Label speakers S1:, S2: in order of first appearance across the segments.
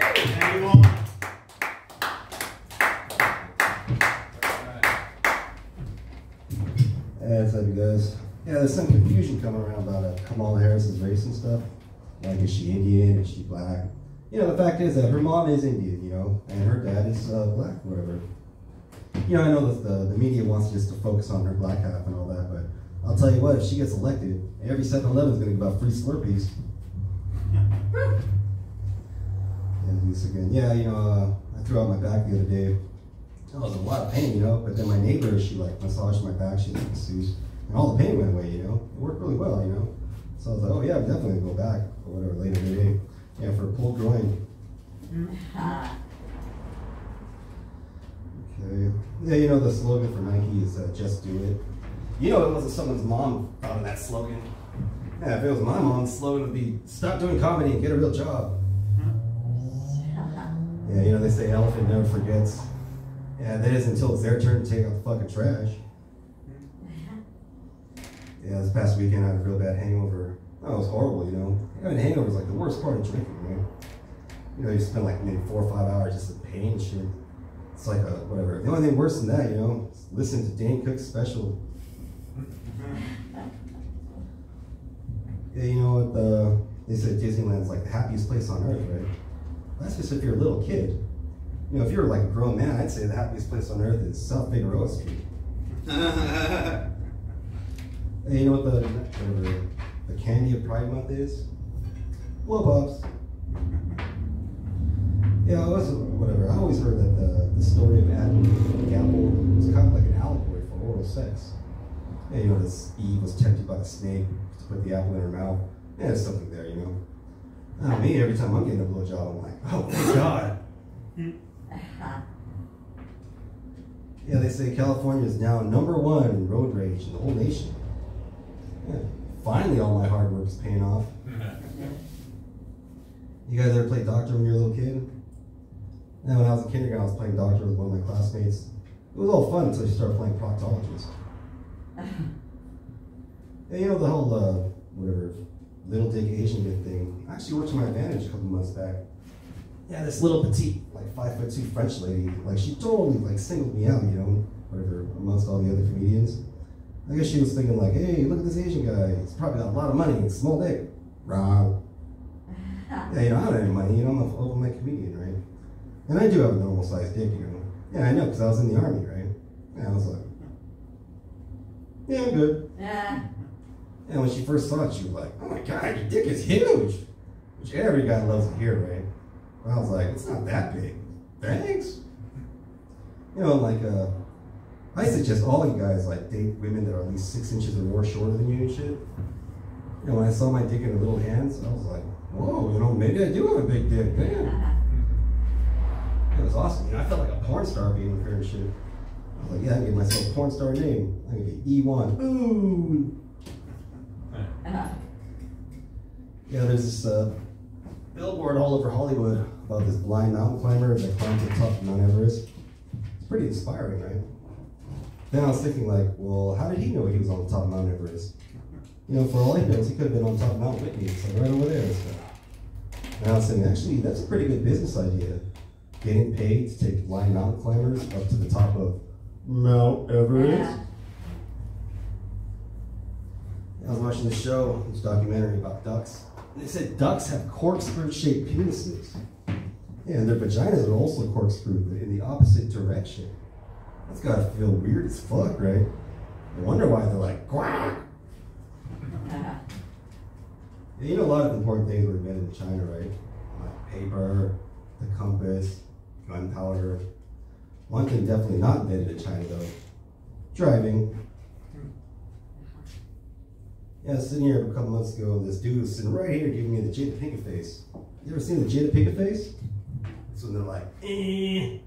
S1: Hey, what's up, you guys? Yeah, there's some confusion coming around about Kamala Harris's race and stuff. Like, is she Indian? Is she black? You know, the fact is that her mom is Indian, you know, and her dad is black, whatever. You know, I know that the media wants just to focus on her black half and all that, but I'll tell you what, if she gets elected, every 7-Eleven is going to give out free Slurpees. And this again, yeah, you know, I threw out my back the other day. I was in a lot of pain, you know, but then my neighbor, she like massaged my back, she like masseuse, and all the pain went away, you know. It worked really well, you know. So I was like, oh yeah, I'm definitely going to go back or whatever later today. Yeah, for a pulled groin. Okay. Yeah, you know the slogan for Nike is just do it. You know it wasn't someone's mom thought of that slogan. Yeah, if it was my mom's slogan, it would be stop doing comedy and get a real job. Yeah, you know they say elephant never forgets. Yeah, that is until it's their turn to take out the fucking trash. Yeah, this past weekend I had a real bad hangover. Oh, it was horrible, you know. Having a hangover is like the worst part of drinking, right? You know, you spend like maybe 4 or 5 hours just in pain and shit. It's like a, whatever. The only thing worse than that, you know, is listen to Dane Cook's special. Yeah, you know what, they said Disneyland's like the happiest place on earth, right? That's just if you're a little kid. You know, if you're like a grown man, I'd say the happiest place on earth is South Figueroa Street. Hey, you know what the candy of Pride Month is? Blow pops. Yeah, whatever. I always heard that the story of Adam and the apple was kind of like an allegory for oral sex. Yeah, you know, this Eve was tempted by the snake to put the apple in her mouth. Yeah, there's something there, you know. I know me, every time I'm getting a blowjob, I'm like, oh my God. Yeah, they say California is now #1 in road rage in the whole nation. Yeah, finally all my hard work is paying off. You guys ever play doctor when you were a little kid? Yeah, when I was in kindergarten, I was playing doctor with one of my classmates. It was all fun until you started playing proctologist. Yeah, you know the whole, whatever, little dick Asian kid thing actually worked to my advantage a couple months back. Yeah, this little petite, like 5'2" French lady, like she totally like singled me out, you know, whatever, amongst all the other comedians. I guess she was thinking like, hey, look at this Asian guy. He's probably got a lot of money and small dick. Wrong. Yeah, you know, I don't have any money, you know, I'm an open mic comedian, right? And I do have a normal sized dick, you know. Yeah, I know, because I was in the army, right? Yeah, I was like, yeah, I'm good. And when she first saw it, she was like, oh my God, your dick is huge. Which every guy loves to hear, right? But I was like, it's not that big. Thanks. You know, like, I suggest all you guys like date women that are at least 6 inches or more shorter than you and shit. You know, when I saw my dick in her little hands, I was like, whoa, you know, maybe I do have a big dick, man. It was awesome. You know, I felt like a porn star being with her and shit. I was like, yeah, I can give myself a porn star name. I can get E1. Ooh. Yeah, there's this billboard all over Hollywood about this blind mountain climber that climbed to the top of Mount Everest. It's pretty inspiring, right? Then I was thinking like, well, how did he know he was on the top of Mount Everest? You know, for all he knows, he could have been on top of Mount Whitney. It's like right over there and stuff. And I was thinking, actually, that's a pretty good business idea. Getting paid to take blind mountain climbers up to the top of Mount Everest. I was watching this show, this documentary about ducks. And they said ducks have corkscrew-shaped penises. Yeah, and their vaginas are also corkscrewed in the opposite direction. That's gotta feel weird as fuck, right? I wonder why they're like, quack! Yeah, you know a lot of important things were invented in China, right? Like paper, the compass, gunpowder. One thing definitely not invented in China though, driving. Yeah, I was sitting here a couple months ago and this dude was sitting right here giving me the Jada Pinkett face. You ever seen the Jada Pinkett face? So they're like, eh.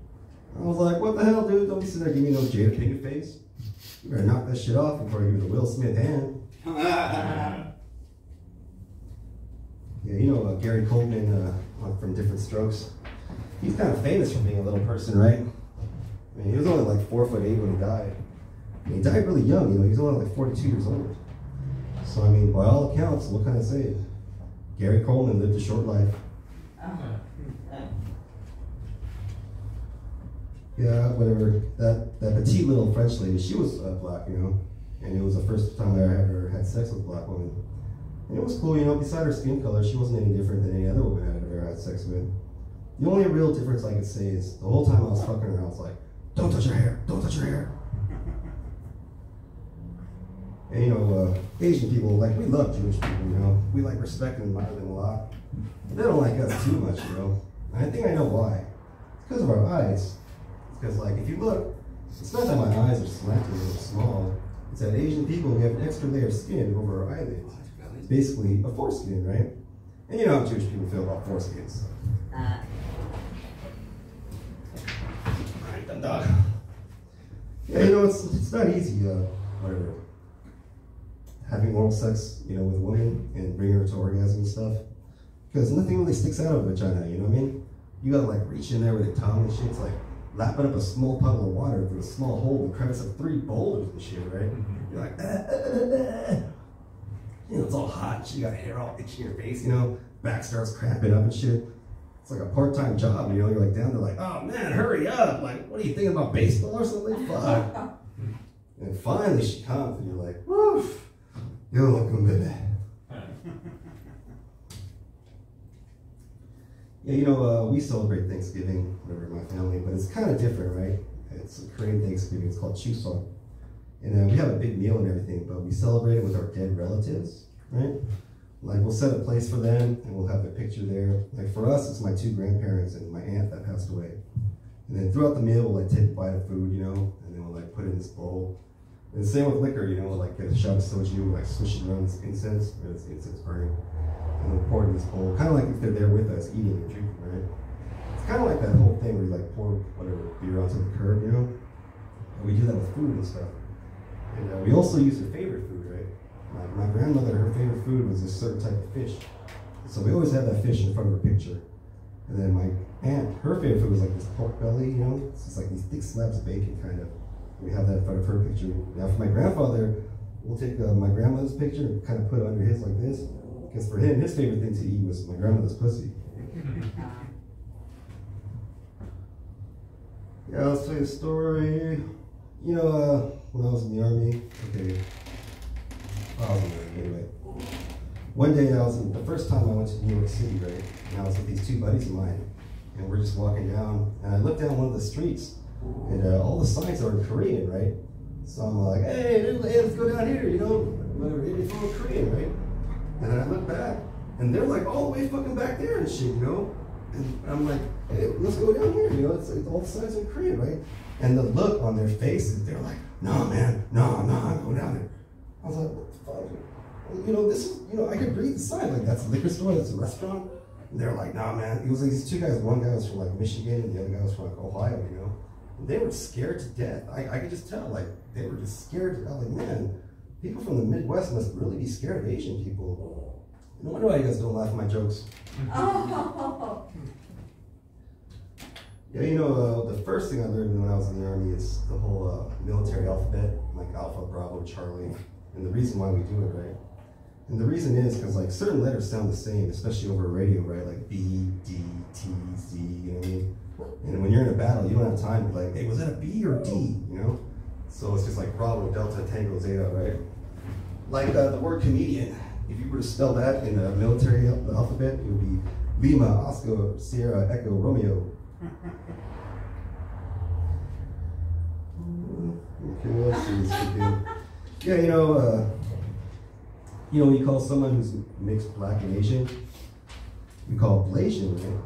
S1: I was like, what the hell, dude? Don't be sitting there giving me no Jada Pinkett face. You better knock that shit off before I give you the Will Smith hand. Yeah, you know Gary Coleman from Different Strokes. He's kind of famous for being a little person, right? I mean, he was only like 4'8" when he died. And he died really young, you know, he was only like 42 years old. So, I mean, by all accounts, what can I say? Gary Coleman lived a short life. Yeah, whatever. That petite little French lady, she was black, you know, and it was the first time I ever had sex with a black woman. And it was cool, you know, beside her skin color, she wasn't any different than any other woman I'd ever had sex with. The only real difference I could say is the whole time I was fucking her, I was like, don't touch her hair, don't touch her hair. And you know, Asian people, like, we love Jewish people, you know. We like respect and admire them a lot. But they don't like us too much, you know. And I think I know why. It's because of our eyes. It's because, like, if you look, it's not that my eyes are slanted or small. It's that Asian people, we have an extra layer of skin over our eyelids. It's basically a foreskin, right? And you know how Jewish people feel about foreskins. Alright, dumb dog. Yeah, you know, it's not easy, whatever. Having oral sex, you know, with a woman and bring her to orgasm and stuff. Because nothing really sticks out of a vagina, you know what I mean? You gotta like reach in there with your tongue and shit. It's like lapping up a small puddle of water through a small hole in the crevice of 3 boulders and shit, right? You're like, You know, it's all hot and shit. You got hair all itchy in your face, you know? Back starts cramping up and shit. It's like a part-time job, you know? You're like down there like, oh man, hurry up. Like, what are you thinking about, baseball or something? Fuck. And finally she comes and you're like, woof. You're welcome, baby. Yeah, you know, we celebrate Thanksgiving, whatever, in my family, but it's kind of different, right? It's a Korean Thanksgiving, it's called Chuseok. And we have a big meal and everything, but we celebrate it with our dead relatives, right? Like, we'll set a place for them, and we'll have a picture there. Like, for us, it's my 2 grandparents and my aunt that passed away. And then throughout the meal, we'll, like, take a bite of food, you know, and then we'll, like, put it in this bowl. And same with liquor, you know, like get a shot of soju, like swish it around this incense, or this incense burning, and then pour it in this bowl, kind of like if they're there with us, eating and drinking, right? It's kind of like that whole thing where you like pour whatever beer onto the curb, you know? And we do that with food and stuff. And we also use their favorite food, right? My grandmother, her favorite food was this certain type of fish. So we always have that fish in front of her picture. And then my aunt, her favorite food was like this pork belly, you know? It's just like these thick slabs of bacon, kind of. We have that in front of her picture. Now for my grandfather, we'll take my grandmother's picture and kind of put it under his like this. Because for him, his favorite thing to eat was my grandmother's pussy. Yeah, I'll tell you a story. You know, when I was in the Army, okay. I was in the Army anyway. One day the first time I went to New York City, right? And I was with these 2 buddies of mine. And we're just walking down, and I looked down one of the streets. And all the signs are in Korean, right? So I'm like, hey, let's go down here, you know? Whatever, it's all Korean, right? And then I look back, and they're like all the way fucking back there and shit, you know? And I'm like, hey, let's go down here, you know? It's all the signs in Korean, right? And the look on their faces, they're like, nah, man, nah, I'm going down there. I was like, what the fuck? You know, this is, you know, I could read the sign, like that's a liquor store, that's a restaurant. And they're like, nah, man. It was like these 2 guys, one guy was from like Michigan, and the other guy was from like Ohio, you know? They were scared to death. I could just tell, like, they were just scared to death. Like, man, people from the Midwest must really be scared of Asian people. No wonder why you guys don't laugh at my jokes. Oh. Yeah, you know, the first thing I learned when I was in the Army is the whole military alphabet, like Alpha, Bravo, Charlie, and the reason why we do it, right? And the reason is because, like, certain letters sound the same, especially over radio, right? Like B, D, T, Z, you know what I mean? And when you're in a battle, you don't have time to be like, hey, was that a B or D, you know? So it's just like Bravo, Delta, Tango, Zeta, right? Like the word comedian, if you were to spell that in the military alphabet, it would be Lima, Oscar, Sierra, Echo, Romeo. Okay, let's see this again. Yeah, you know, when you call someone who's mixed black and Asian, we call it Blasian, right?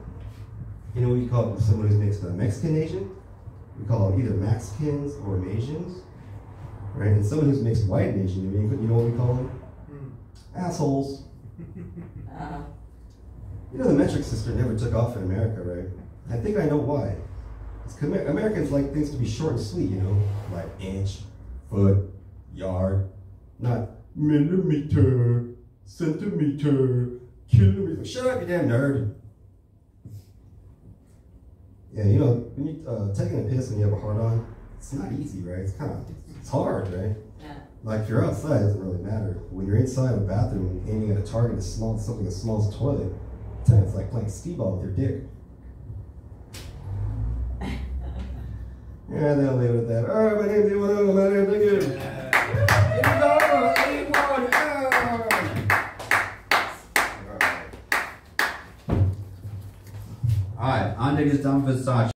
S1: You know what you call someone who's mixed Mexican Asian? We call it either Mexicans or Asians, right? And someone who's mixed white and Asian, you know what we call them? Assholes. You know the metric system never took off in America, right? I think I know why. It's Americans like things to be short and sweet, you know? Like inch, foot, yard, not millimeter, centimeter, kilometer. Shut up, you damn nerd. Yeah, you know, when you're taking a piss and you have a hard on, it's not easy, right? It's hard, right? Yeah. Like if you're outside, it doesn't really matter. When you're inside a bathroom aiming at a target as small as something as small as a toilet, it's like playing skee-ball with your dick. Yeah, they'll leave it at that. All right, my name's A1O. I'm out here. Thank you. Here we go. A1O.
S2: Alright, Andre is done for Versace.